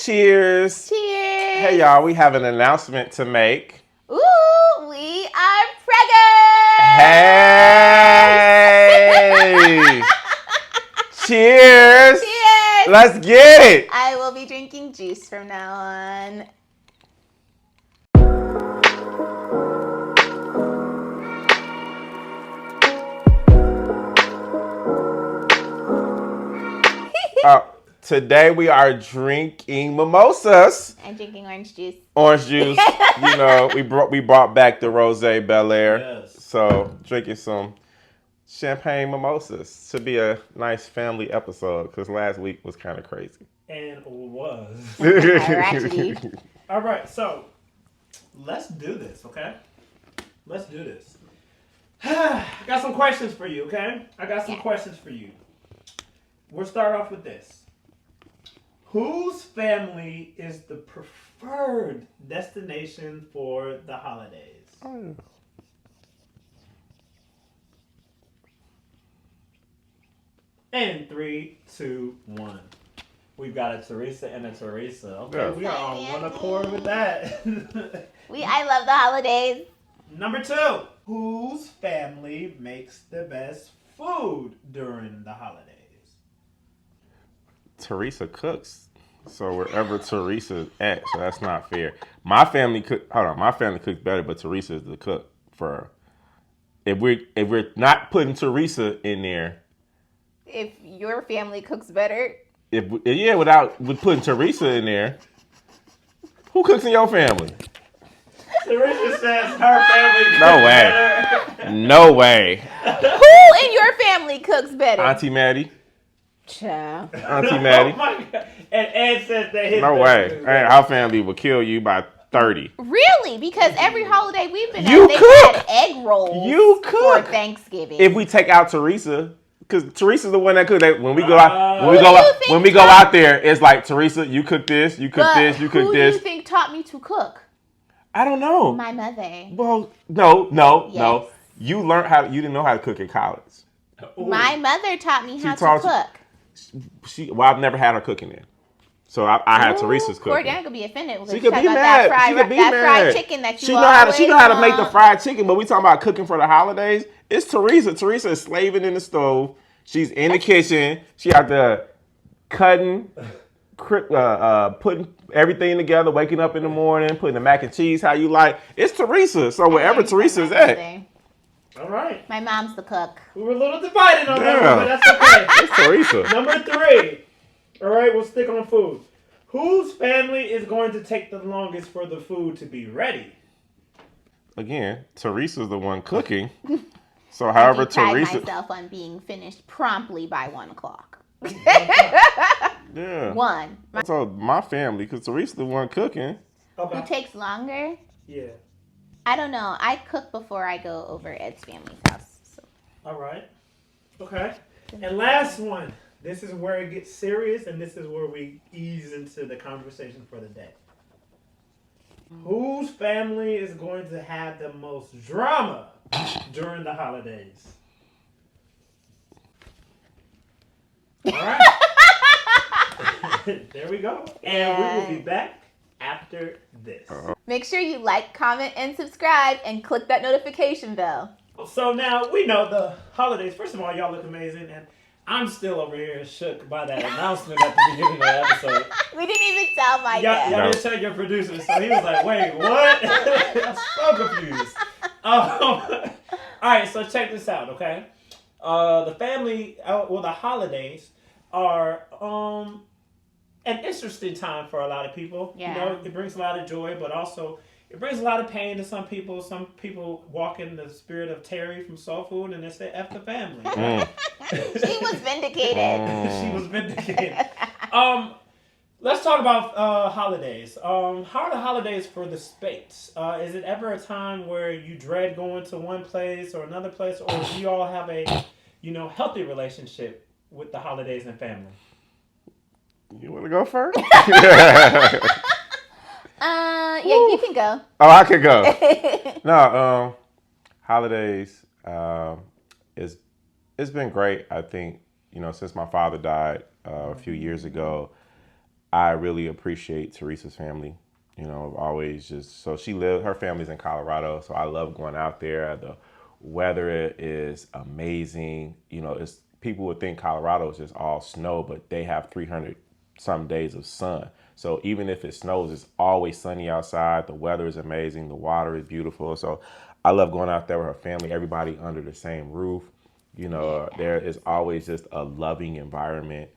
Cheers. Cheers. Hey, y'all, we have an announcement to make. Ooh, we are preggers. Hey. Cheers. Cheers. Let's get it. I will be drinking juice from now on. Today we are drinking mimosas. I'm drinking orange juice. Orange juice. You know, we brought back the Rosé Bel Air. Yes. So drinking some champagne mimosas. Should be a nice family episode because last week was kind of crazy. And was. Ratchety. All right, so let's do this, okay? Let's do this. I got some questions for you, okay? I got some questions for you. We'll start off with this. Whose family is the preferred destination for the holidays? Oh. And 3, 2, 1. We've got a Theresa and a Theresa. Okay, Yeah. we are on one accord with that. I love the holidays. Number 2. Whose family makes the best food during the holidays? Teresa cooks, so wherever Teresa's at, so that's not fair. My family cooks better, but Teresa is the cook for. If we're not putting Teresa in there, If your family cooks better. without putting Teresa in there, who cooks in your family? Teresa says her family cooks No way. better. No way. Who in your family cooks better? Auntie Maddie. Child. Auntie Maddie. Oh my God. And Ed says that his No family way. cooks better. Our family will kill you by 30. Really? Because every holiday we've been You at, they've cook. had egg rolls You cook. for Thanksgiving. If we take out Teresa, because Teresa's the one that cooks. When we go Who do you think out there, it's like Teresa, you cook this, you cook But this, you cook who this. do you think taught me to cook? I don't know. My mother. Well, no. Yes. You learned how. You didn't know how to cook in college. Ooh. My mother taught me how to taught you- cook. I've never had her cooking in. So I had Teresa's cooking. Cordiana could be offended. She could be mad. She could be mad. Fried chicken that you She know how to make the fried chicken, but we talking about cooking for the holidays. It's Teresa. Teresa is slaving in the stove. She's in the kitchen. She out there cutting, putting everything together, waking up in the morning, putting the mac and cheese how you like. It's Teresa. So wherever Teresa's at. All right. My mom's the cook. We were a little divided on that Yeah. one, but that's okay. It's Teresa. Number 3. All right, we'll stick on food. Whose family is going to take the longest for the food to be ready? Again, Teresa's the one cooking. So I however pride Teresa. myself on being finished promptly by 1 o'clock. Yeah. 1. So my family, because Teresa's the one cooking. Who Okay. takes longer? Yeah. I don't know. I cook before I go over Ed's family's house. So. All right. Okay. And last one. This is where it gets serious, and this is where we ease into the conversation for the day. Whose family is going to have the most drama during the holidays? All right. There we go. And we will be back after this. Make sure you like, comment, and subscribe, and click that notification bell. So now we know the holidays. First of all, y'all look amazing, and I'm still over here shook by that announcement at the beginning of the episode. We didn't even tell Mike Y'all that. didn't tell your producer, so he was like, "Wait, what?" I'm so confused. All right, so check this out, okay? The the holidays are an interesting time for a lot of people. Yeah. You know, it brings a lot of joy, but also it brings a lot of pain to some people. Some people walk in the spirit of Terry from Soul Food, and they say, "F the family." She was vindicated. She was vindicated. Let's talk about holidays. How are the holidays for the Spates? Is it ever a time where you dread going to one place or another place, or do you all have a, healthy relationship with the holidays and family? You want to go first? Yeah, you can go. Oh, I could go. No, holidays. It's been great. I think since my father died a few years ago, I really appreciate Teresa's family. You know, I've always just so her family's in Colorado, so I love going out there. The weather is amazing. You know, it's people would think Colorado is just all snow, but they have 300 some days of sun. So even if it snows, it's always sunny outside. The weather is amazing. The water is beautiful. So I love going out there with her family, everybody under the same roof. You know, there is always just a loving environment.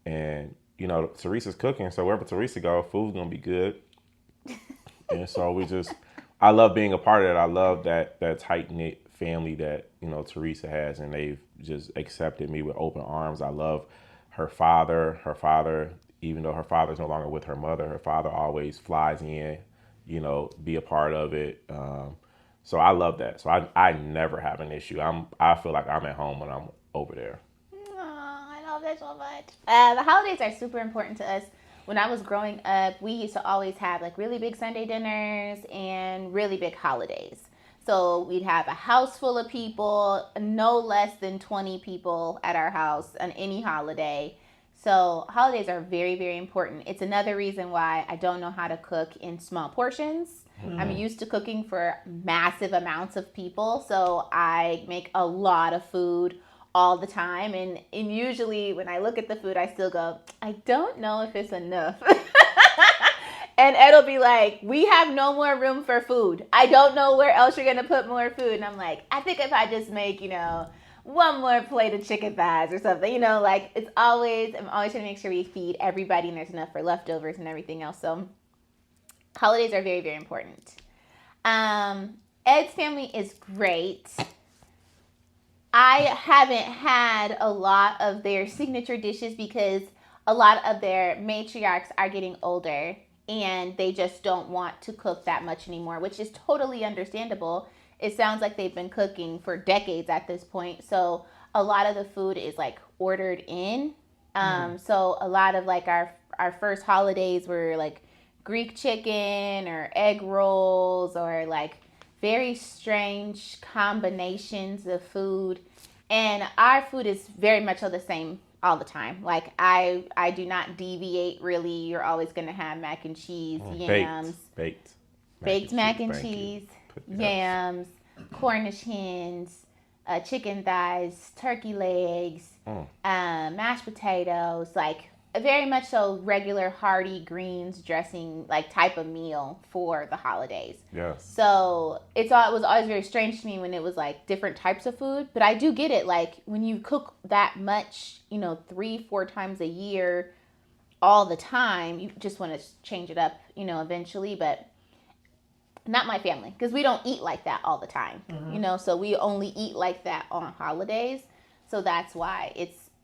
And, you know, Teresa's cooking. So wherever Teresa go, food's going to be good. And so I love being a part of that. I love that tight knit family that, you know, Teresa has, and they've just accepted me with open arms. I love her father. Her father, even though her father's no longer with her mother, her father always flies in, you know, be a part of it. So I love that. So I never have an issue. I feel like I'm at home when I'm over there. I love that so much. The holidays are super important to us. When I was growing up, we used to always have like really big Sunday dinners and really big holidays. So we'd have a house full of people, no less than 20 people at our house on any holiday. So holidays are very, very important. It's another reason why I don't know how to cook in small portions. I'm used to cooking for massive amounts of people, so I make a lot of food all the time. And usually when I look at the food, I still go, I don't know if it's enough. And it'll be like, we have no more room for food. I don't know where else you're going to put more food. And I'm like, I think if I just make, you know, one more plate of chicken thighs or something, you know, like I'm always trying to make sure we feed everybody and there's enough for leftovers and everything else. So holidays are very, very important. Ed's family is great. I haven't had a lot of their signature dishes because a lot of their matriarchs are getting older and they just don't want to cook that much anymore, which is totally understandable. It sounds like they've been cooking for decades at this point. So a lot of the food is like ordered in. So a lot of like our first holidays were like Greek chicken or egg rolls or like very strange combinations of food. And our food is very much the same all the time. Like I do not deviate really. You're always going to have mac and cheese, yams, baked mac and cheese, yams, Cornish hens, chicken thighs, turkey legs, mashed potatoes, like very much so regular hearty greens dressing like type of meal for the holidays. Yes. So it was always very strange to me when it was like different types of food, but I do get it. Like when you cook that much, you know, 3-4 times a year, all the time, you just want to change it up, you know, eventually. But not my family, because we don't eat like that all the time, you know. So we only eat like that on holidays. So that's why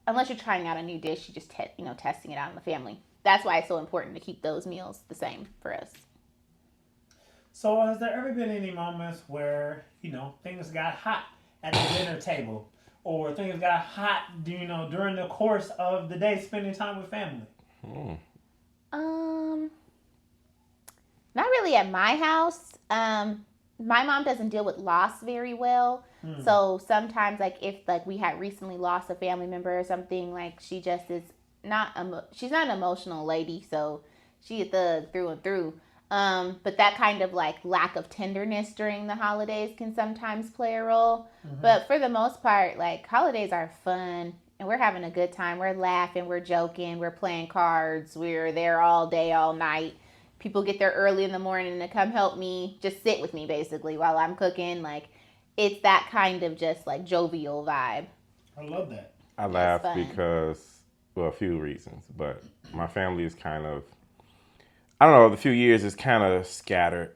unless you're trying out a new dish, you just testing it out in the family. That's why it's so important to keep those meals the same for us. So has there ever been any moments where, you know, things got hot at the dinner table, or things got hot, you know, during the course of the day spending time with family? Not really at my house. My mom doesn't deal with loss very well. So sometimes, like if like we had recently lost a family member or something, like she just is she's not an emotional lady, so she a thug through and through. But that kind of like lack of tenderness during the holidays can sometimes play a role. But for the most part, like holidays are fun and we're having a good time. We're laughing, we're joking, we're playing cards, we're there all day, all night. People get there early in the morning to come help me, just sit with me basically while I'm cooking. Like it's that kind of just like jovial vibe. I love that. I laugh because, well, a few reasons, but my family is kind of, I don't know, the few years is kind of scattered.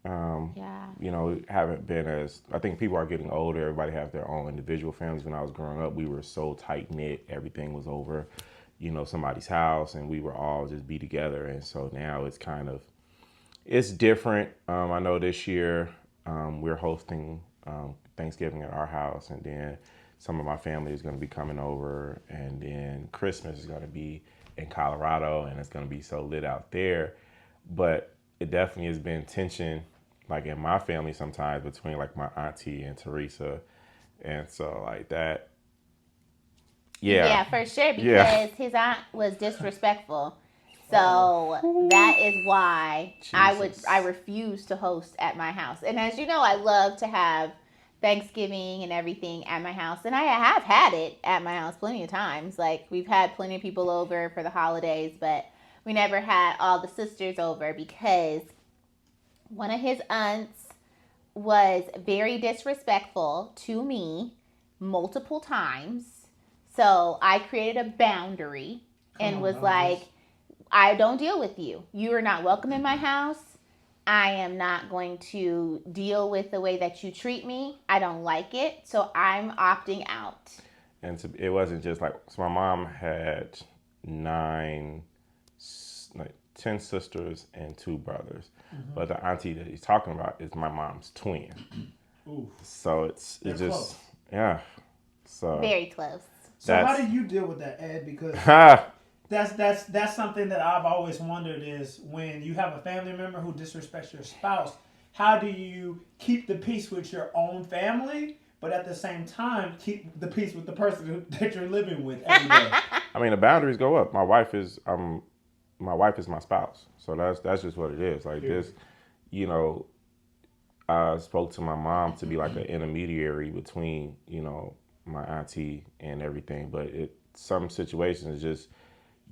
You know, haven't been as, I think people are getting older. Everybody has their own individual families. When I was growing up, we were so tight knit. Everything was over, you know, somebody's house and we were all just be together. And so now it's kind of, it's different. I know this year we're hosting Thanksgiving at our house, and then some of my family is going to be coming over, and then Christmas is going to be in Colorado, and it's going to be so lit out there. But it definitely has been tension, like in my family sometimes, between like my auntie and Theresa, and so like that. Yeah, for sure, because his aunt was disrespectful. So that is why Jesus. I refuse to host at my house. And as you know, I love to have Thanksgiving and everything at my house. And I have had it at my house plenty of times. Like, we've had plenty of people over for the holidays, but we never had all the sisters over because one of his aunts was very disrespectful to me multiple times. So I created a boundary and was like, I don't deal with you. You are not welcome in my house. I am not going to deal with the way that you treat me. I don't like it. So I'm opting out. And it wasn't just like, so my mom had 10 sisters and 2 brothers. Mm-hmm. But the auntie that he's talking about is my mom's twin. Ooh. So it's just, close. Yeah. So very close. So how do you deal with that, Ed? Because that's something that I've always wondered is when you have a family member who disrespects your spouse, how do you keep the peace with your own family, but at the same time keep the peace with the person that you're living with every day? I mean, the boundaries go up. My wife is my spouse, so that's just what it is. Like this, you know, I spoke to my mom to be like an intermediary between, you know, my auntie and everything, but some situations just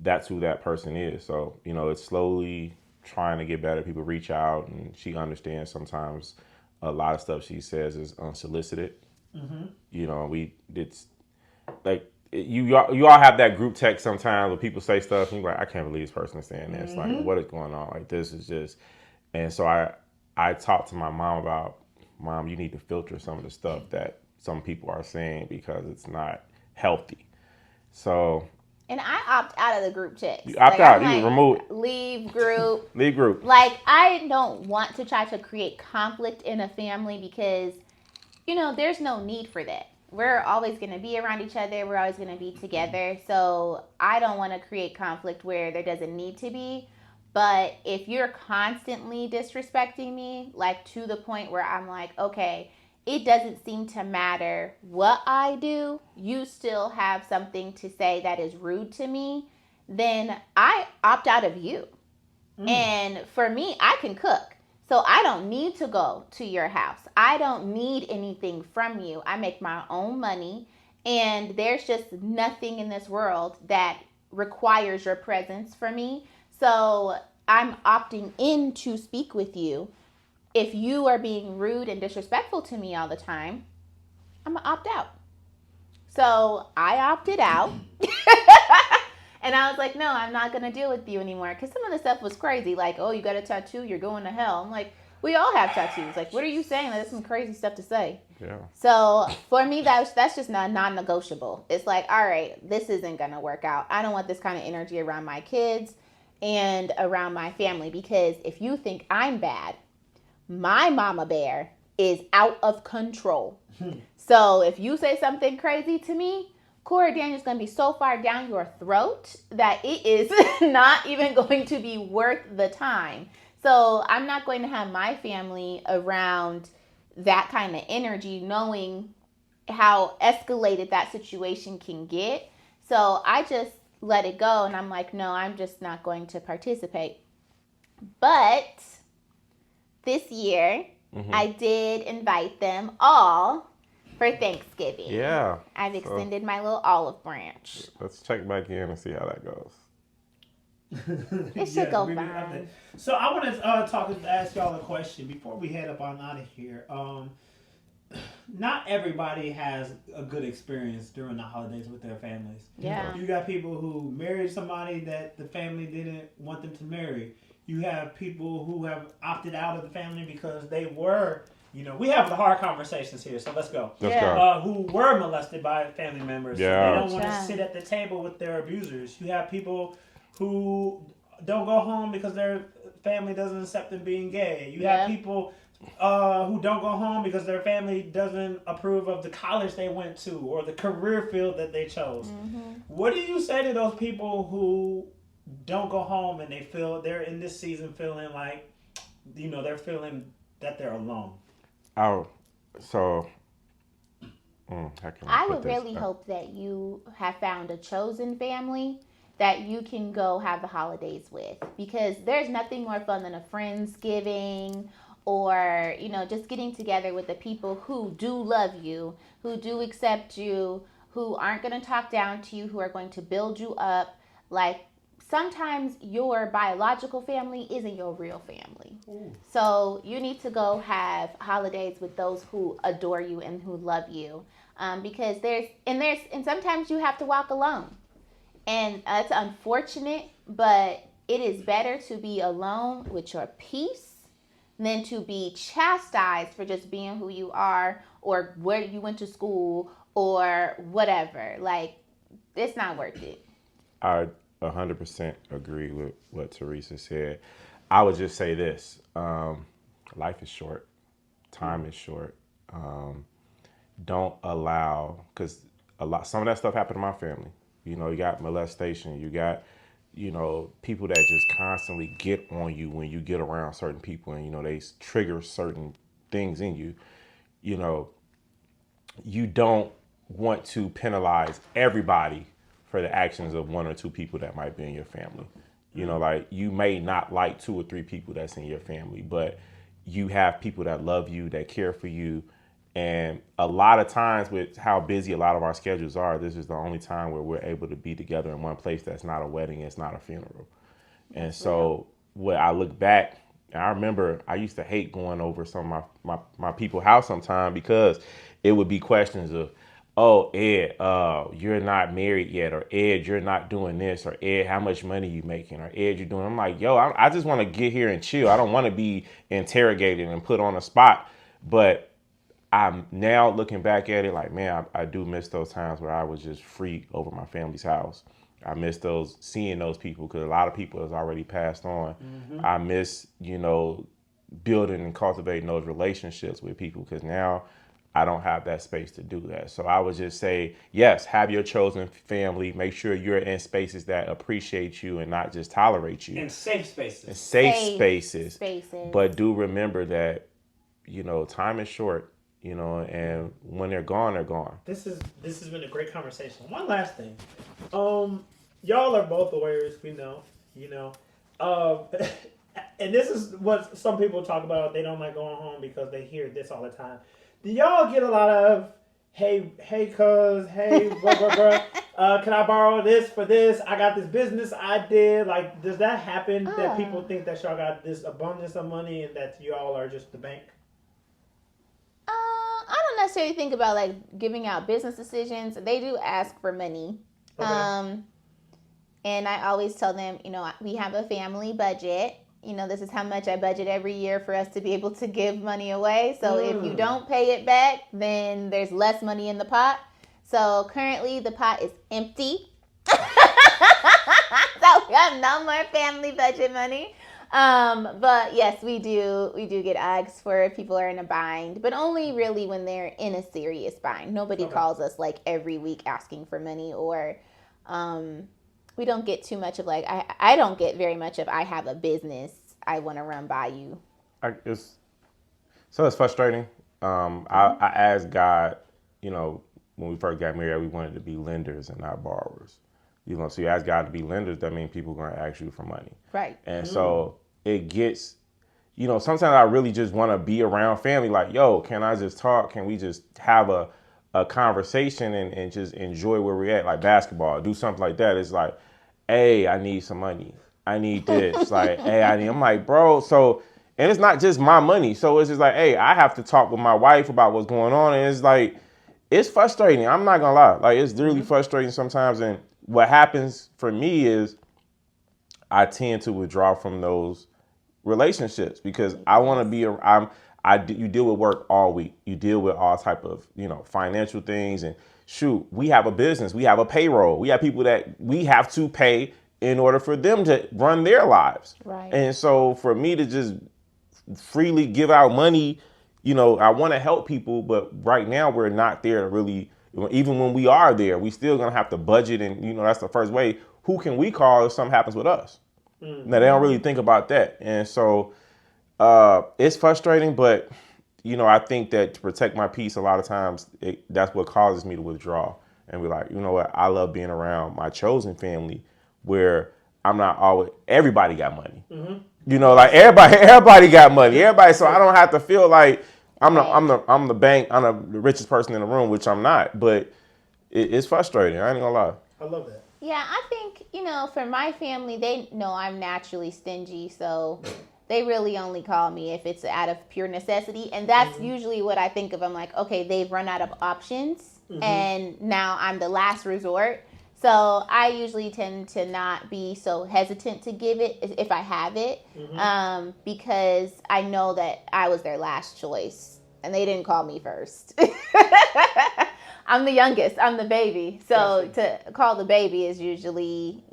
that's who that person is. So, you know, it's slowly trying to get better. People reach out and she understands sometimes a lot of stuff she says is unsolicited. Mm-hmm. You know, it's like you all have that group text sometimes where people say stuff and you're like, I can't believe this person is saying this. Mm-hmm. Like, what is going on? Like, this is just, and so I talked to my mom about, Mom, you need to filter some of the stuff that some people are saying because it's not healthy. So. And I opt out of the group text. You opt out. You remove it. Leave group. Leave group. Like, I don't want to try to create conflict in a family because, you know, there's no need for that. We're always going to be around each other. We're always going to be together. So I don't want to create conflict where there doesn't need to be. But if you're constantly disrespecting me, like to the point where I'm like, okay, it doesn't seem to matter what I do, you still have something to say that is rude to me, then I opt out of you. And for me, I can cook. So I don't need to go to your house. I don't need anything from you. I make my own money. And there's just nothing in this world that requires your presence for me. So I'm opting in to speak with you. If you are being rude and disrespectful to me all the time, I'm going to opt out. So I opted out. And I was like, no, I'm not going to deal with you anymore. Because some of the stuff was crazy. Like, oh, you got a tattoo, you're going to hell. I'm like, we all have tattoos. Like, what are you saying? That's some crazy stuff to say. Yeah. So for me, that's just not non-negotiable. It's like, all right, this isn't going to work out. I don't want this kind of energy around my kids and around my family. Because if you think I'm bad, my mama bear is out of control. So if you say something crazy to me, Corey Daniel's going to be so far down your throat that it is not even going to be worth the time. So I'm not going to have my family around that kind of energy, knowing how escalated that situation can get. So I just let it go, and I'm like, no, I'm just not going to participate. But this year, I did invite them all for Thanksgiving. Yeah. I've extended my little olive branch. Let's check back in and see how that goes. It should go fine. So I want to ask y'all a question before we head up on out of here. Not everybody has a good experience during the holidays with their families. Yeah. You got people who married somebody that the family didn't want them to marry. You have people who have opted out of the family because they were, you know, we have the hard conversations here, so let's go. Let's go. Who were molested by family members. Yeah. So they don't want to sit at the table with their abusers. You have people who don't go home because their family doesn't accept them being gay. You have people who don't go home because their family doesn't approve of the college they went to or the career field that they chose. Mm-hmm. What do you say to those people who don't go home and they feel they're in this season feeling like, you know, they're feeling that they're alone? Oh, so I would really hope that you have found a chosen family that you can go have the holidays with, because there's nothing more fun than a Friendsgiving, or just getting together with the people who do love you, who do accept you, who aren't going to talk down to you, who are going to build you up. Like, sometimes your biological family isn't your real family. Ooh. So you need to go have holidays with those who adore you and who love you, because and sometimes you have to walk alone. And it's unfortunate, but it is better to be alone with your peace than to be chastised for just being who you are, or where you went to school, or whatever. Like, it's not worth it. I 100% agree with what Theresa said. I would just say this. Life is short. Time is short. Don't allow, because some of that stuff happened to my family. You got molestation. You got, people that just constantly get on you when you get around certain people, and, they trigger certain things in you. You don't want to penalize everybody for the actions of one or two people that might be in your family. Like, you may not like 2 or 3 people that's in your family, but you have people that love you, that care for you. And a lot of times, with how busy a lot of our schedules are, this is the only time where we're able to be together in one place that's not a wedding, it's not a funeral. And so when I look back, I remember I used to hate going over some of my people's house sometime, because it would be questions of, oh, Ed, you're not married yet, or Ed, you're not doing this, or Ed, how much money you making, or Ed, you're doing. I'm like, yo, I just want to get here and chill. I don't want to be interrogated and put on a spot. But I'm now looking back at it like, man, I do miss those times where I was just free over my family's house. I miss seeing those people, because a lot of people has already passed on. Mm-hmm. I miss, building and cultivating those relationships with people, because now I don't have that space to do that. So I would just say, yes, have your chosen family. Make sure you're in spaces that appreciate you and not just tolerate you. In safe spaces. In safe spaces. But do remember that, time is short. And when they're gone, they're gone. This has been a great conversation. One last thing. Y'all are both lawyers, we know, and this is what some people talk about. They don't like going home because they hear this all the time. Do y'all get a lot of, hey, cuz, hey, bro, can I borrow this for this? I got this business idea. Like, does that happen, that people think that y'all got this abundance of money and that y'all are just the bank? I don't necessarily think about, like, giving out business decisions. They do ask for money. Okay. And I always tell them, we have a family budget. This is how much I budget every year for us to be able to give money away. So if you don't pay it back, then there's less money in the pot. So currently the pot is empty. So we have no more family budget money. But yes, we do get asked for if people are in a bind, but only really when they're in a serious bind. Nobody calls us like every week asking for money, or we don't get too much of, like, I don't get very much of, I have a business I want to run by you. It's frustrating. I asked God, when we first got married, we wanted to be lenders and not borrowers. So you ask God to be lenders, that means people are going to ask you for money. Right. And so it gets, sometimes I really just want to be around family. Like, yo, can I just talk? Can we just have a conversation and just enjoy where we're at? Like basketball, do something like that. It's like, hey, I need some money. I need this. Like, hey, I'm like, bro. So, and it's not just my money. So it's just like, hey, I have to talk with my wife about what's going on. And it's like, it's frustrating. I'm not going to lie. Like, it's really frustrating sometimes. And what happens for me is I tend to withdraw from those relationships, because I want to be, you deal with work all week. You deal with all type of, financial things. And shoot, we have a business. We have a payroll. We have people that we have to pay in order for them to run their lives. Right. And so for me to just freely give out money, I want to help people, but right now we're not there to really, even when we are there, we still going to have to budget. And, that's the first way. Who can we call if something happens with us? Mm-hmm. Now, they don't really think about that. And so it's frustrating, but, I think that to protect my peace, a lot of times that's what causes me to withdraw and be like, you know what? I love being around my chosen family, where I'm not always. Everybody got money. You know, like everybody got money. Everybody, so I don't have to feel like I'm the bank. I'm the richest person in the room, which I'm not. But it's frustrating. I ain't gonna lie. I love that. Yeah, I think, for my family, they know I'm naturally stingy, so they really only call me if it's out of pure necessity. And that's usually what I think of. I'm like, okay, they've run out of options, and now I'm the last resort. So I usually tend to not be so hesitant to give it if I have it, because I know that I was their last choice, and they didn't call me first. I'm the youngest. I'm the baby. So to call the baby is usually,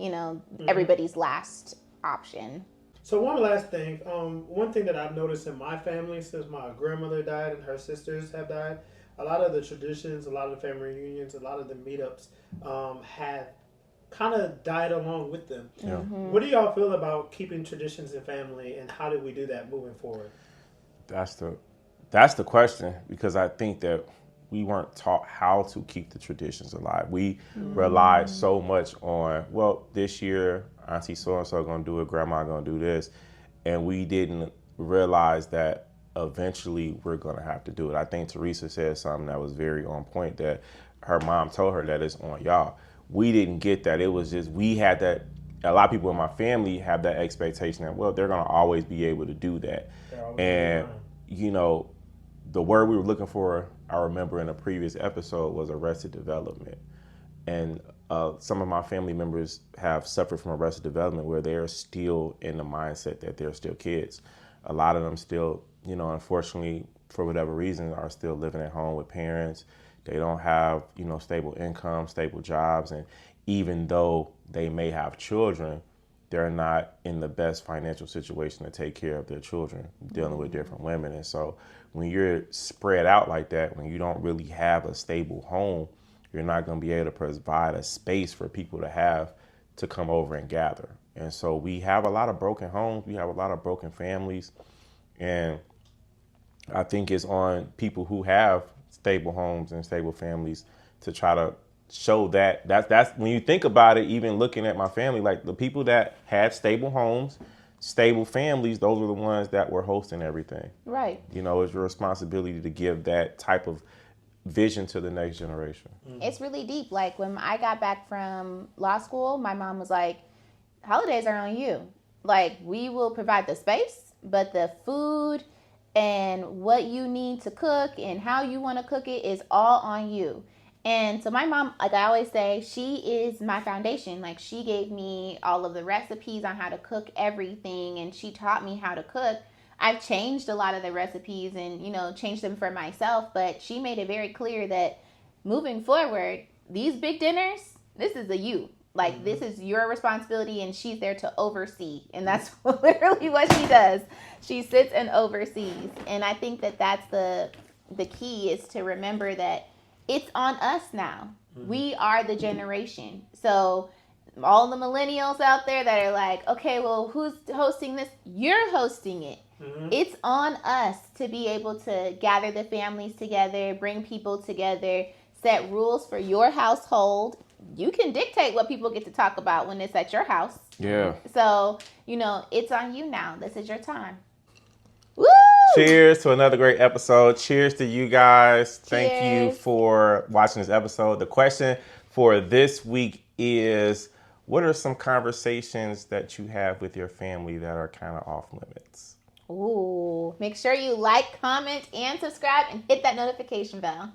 everybody's last option. So one last thing. One thing that I've noticed in my family since my grandmother died and her sisters have died, a lot of the traditions, a lot of the family reunions, a lot of the meetups have kind of died along with them. Yeah. What do y'all feel about keeping traditions in family, and how do we do that moving forward? That's the question, because I think that we weren't taught how to keep the traditions alive. We relied so much on, well, this year Auntie so-and-so gonna do it, Grandma gonna do this, and we didn't realize that eventually we're gonna have to do it. I think Theresa said something that was very on point, that her mom told her that it's on y'all. We didn't get that. It was just, we had that. A lot of people in my family have that expectation that, well, they're gonna always be able to do that. And the word we were looking for, I remember in a previous episode, was arrested development. And some of my family members have suffered from arrested development, where they're still in the mindset that they're still kids. A lot of them still, unfortunately, for whatever reason, are still living at home with parents. They don't have, stable income, stable jobs. And even though they may have children, they're not in the best financial situation to take care of their children, dealing with different women. And so when you're spread out like that, when you don't really have a stable home, you're not going to be able to provide a space for people to come over and gather. And so we have a lot of broken homes. We have a lot of broken families. And I think it's on people who have stable homes and stable families to try to show that. That's when you think about it, even looking at my family, like the people that had stable homes, stable families, those were the ones that were hosting everything. Right. It's your responsibility to give that type of vision to the next generation. It's really deep. Like when I got back from law school, my mom was like, holidays are on you. Like, we will provide the space, but the food and what you need to cook and how you want to cook it is all on you. And so my mom, like I always say, she is my foundation. Like, she gave me all of the recipes on how to cook everything, and she taught me how to cook. I've changed a lot of the recipes and, changed them for myself, but she made it very clear that moving forward, these big dinners, this is a you. Like, this is your responsibility, and she's there to oversee. And that's literally what she does. She sits and oversees. And I think that that's the key, is to remember that it's on us now. We are the generation. So all the millennials out there that are like, okay, well, who's hosting this? You're hosting it. It's on us to be able to gather the families together, bring people together, set rules for your household. You can dictate what people get to talk about when it's at your house. Yeah. So, it's on you now. This is your time. Woo! Cheers to another great episode. Cheers to you guys. Cheers. Thank you for watching this episode. The question for this week is, what are some conversations that you have with your family that are kind of off limits? Ooh, make sure you like, comment, and subscribe, and hit that notification bell.